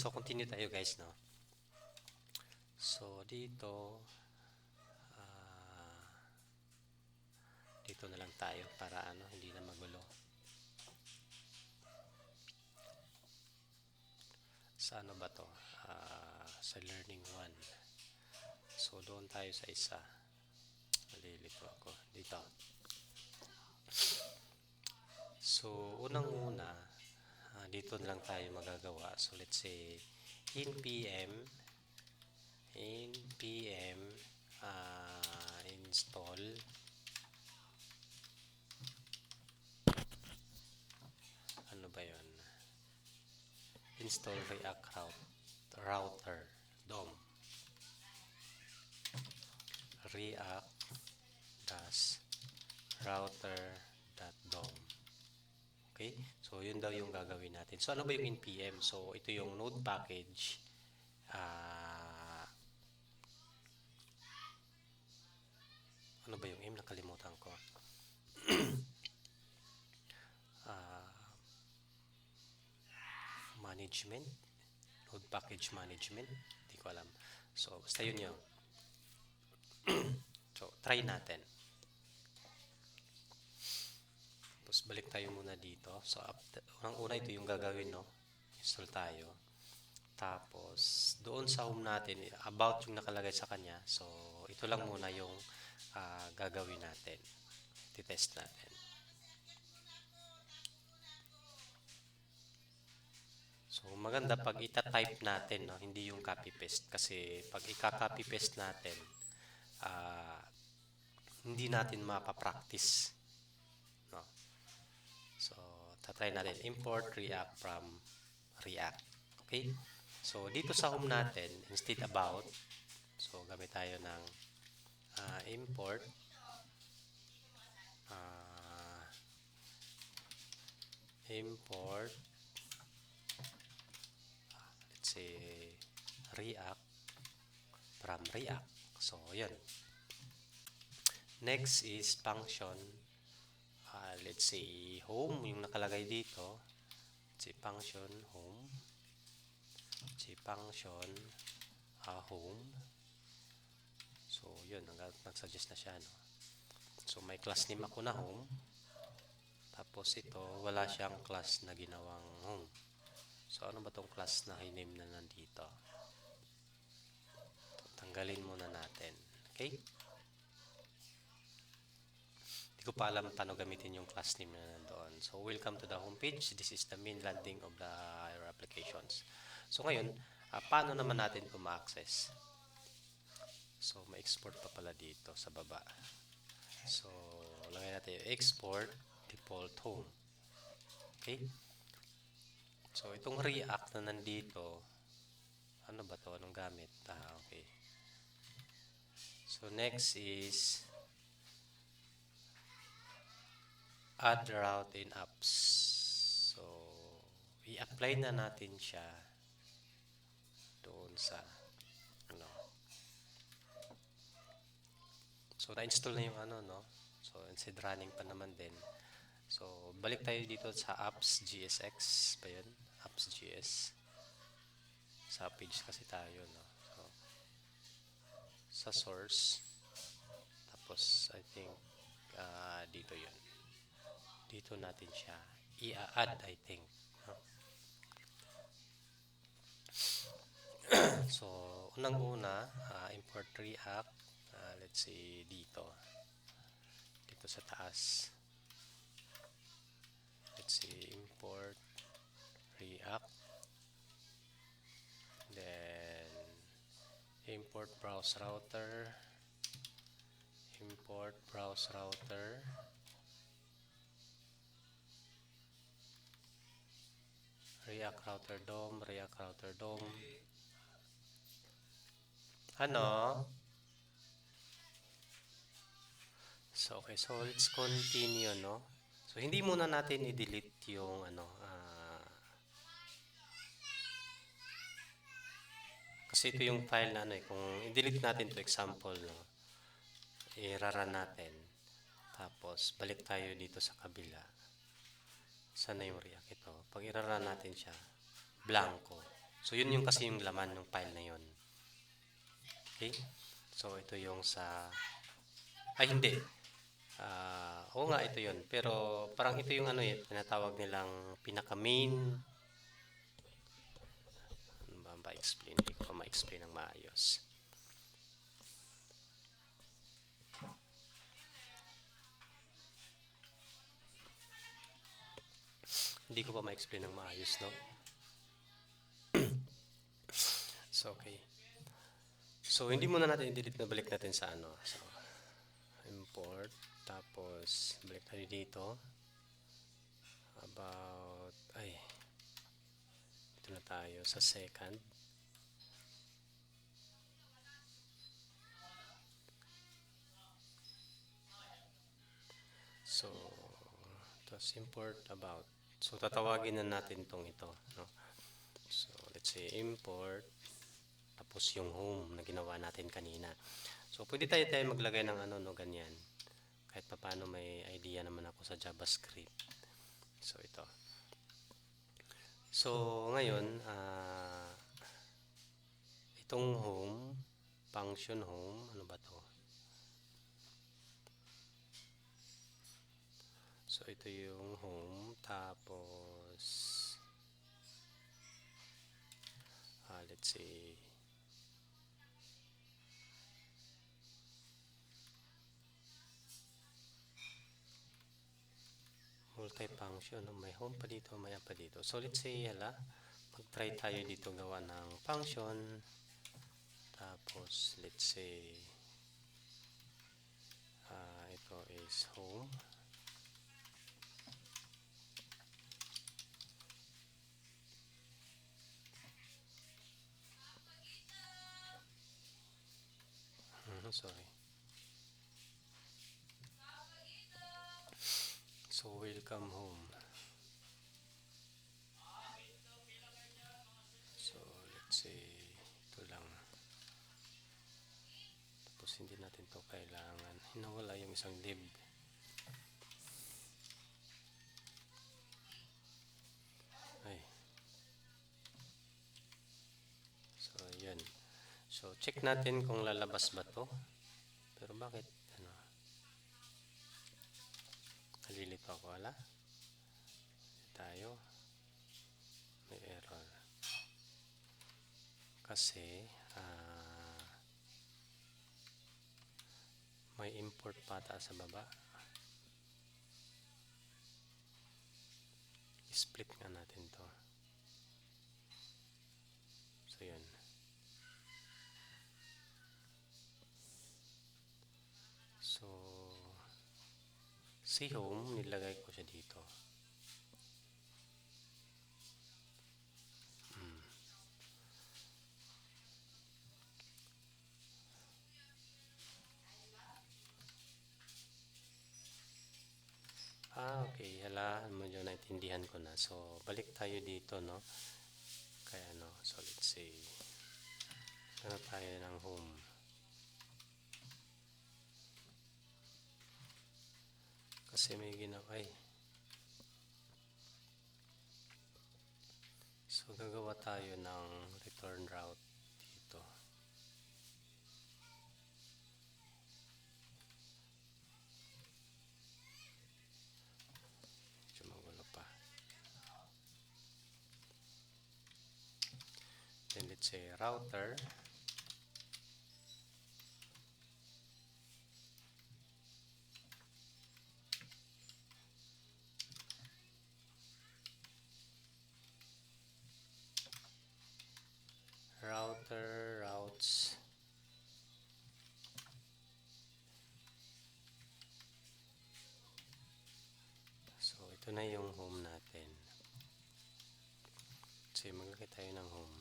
So, continue tayo guys, no? So, dito na lang tayo para hindi na magulo. Sa ano ba to? Sa learning 1. So, doon tayo sa isa. Malilito ako. Dito. So, unang-una, dito na lang tayo magagawa. So, let's say, in PM, install ano ba yon? Install React router DOM. React router.dom. Okay? So, yun daw yung gagawin natin. So, ano ba yung npm? So, ito yung node package. Ano ba yung aim? Nakalimutan ko. Management. Node package management. Hindi ko alam. So, basta yun yun. So, try natin. Tapos, balik tayo muna dito. So, unang-una ito yung gagawin, no? Install tayo. Tapos, doon sa home natin, about yung nakalagay sa kanya. So, ito lang muna yung gagawin natin. Titest natin. So, maganda pag ita-type natin, no? Hindi yung copy-paste. Kasi, pag ika-copy-paste natin, hindi natin mapapractice. No? So, tatry natin. Import React from React. Okay? So, dito sa home natin, instead about, so, gamit tayo ng import let's say React from React. So, yun. Next is function. Let's say home, yung nakalagay dito. Let's say function home. Let's say function home. So, yun. Nag-suggest na siya, no? So, may class name ako na home. Tapos ito, wala siyang class na ginawang home. So, ano ba tong class na i-name na nandito? Tanggalin muna natin. Okay? Hindi ko pa alam paano gamitin yung class name na nandoon. So, welcome to the homepage. This is the main landing of the your applications. So, ngayon, paano naman natin ito ma-access? So, ma-export pa pala dito sa baba. So, lagay natin yung export default home. Okay? So, itong React na nandito, ano ba to? Anong gamit? Okay. So, next is add route in apps. So, i-apply na natin siya doon sa So, na-install na yung no? So, instead running pa naman din. So, balik tayo dito sa apps GSX ba yun? Apps GS. Sa page kasi tayo, no? So, sa source. Tapos, I think, dito yun. Dito natin siya i-add, I think. No? So, unang-una, import React. Let's say, dito sa taas. Let's say import React, then import browse router, React router DOM, ano? So, okay. So, let's continue, no? So, hindi muna natin i-delete yung, kasi ito yung file na, kung i-delete natin to example, no? I-run natin. Tapos, balik tayo dito sa kabila. Sana yung React ito. Pag i-run natin siya, blanco. So, yun yung kasi yung laman ng file na yun. Okay? So, ito yung sa... Ay, hindi. Oo nga, ito yun. Pero, parang ito yung ano yun, tinatawag nilang pinaka-main. Ano ba ma-explain? Hindi ko pa ma-explain ng maayos. Hindi ko pa ma-explain ng maayos, no? So, okay. So, hindi muna natin i-delete na balik natin sa ano. So, import. Tapos, balik tayo dito. About, ay, ito na tayo sa second. So, tapos import about. So, tatawagin na natin itong ito. No? So, let's say import. Tapos yung home na ginawa natin kanina. So, pwede tayo maglagay ng ano, no, ganyan. Kahit pa paano may idea naman ako sa JavaScript. So, ito. So, ngayon, itong home, function home, ano ba to? So, ito yung home. Tapos, let's say, multi-function. May home pa dito, may pa dito. So, let's say, mag-try tayo dito gawa ng function. Tapos, let's say, ito is home. Sorry. So, welcome home. So, let's say, ito lang. Tapos, hindi natin to kailangan. Hinawala yung isang div. Ay. So, yan. So, check natin kung lalabas ba to. Pero bakit, nalilito ako, wala? Tayo. May error. Kasi, may import pata sa baba. Split nga natin to. So, yun. So, si home, nilagay ko siya dito. Okay. Medyo naintindihan ko na. So, balik tayo dito, no? Kaya, so let's say, tayo ng home. Kasi may ginawa, So, gagawa tayo ng return route dito. Medyo magulo pa. Then, let's say, router. Router routes. So, ito na yung home natin. So, maglagay tayo ng home.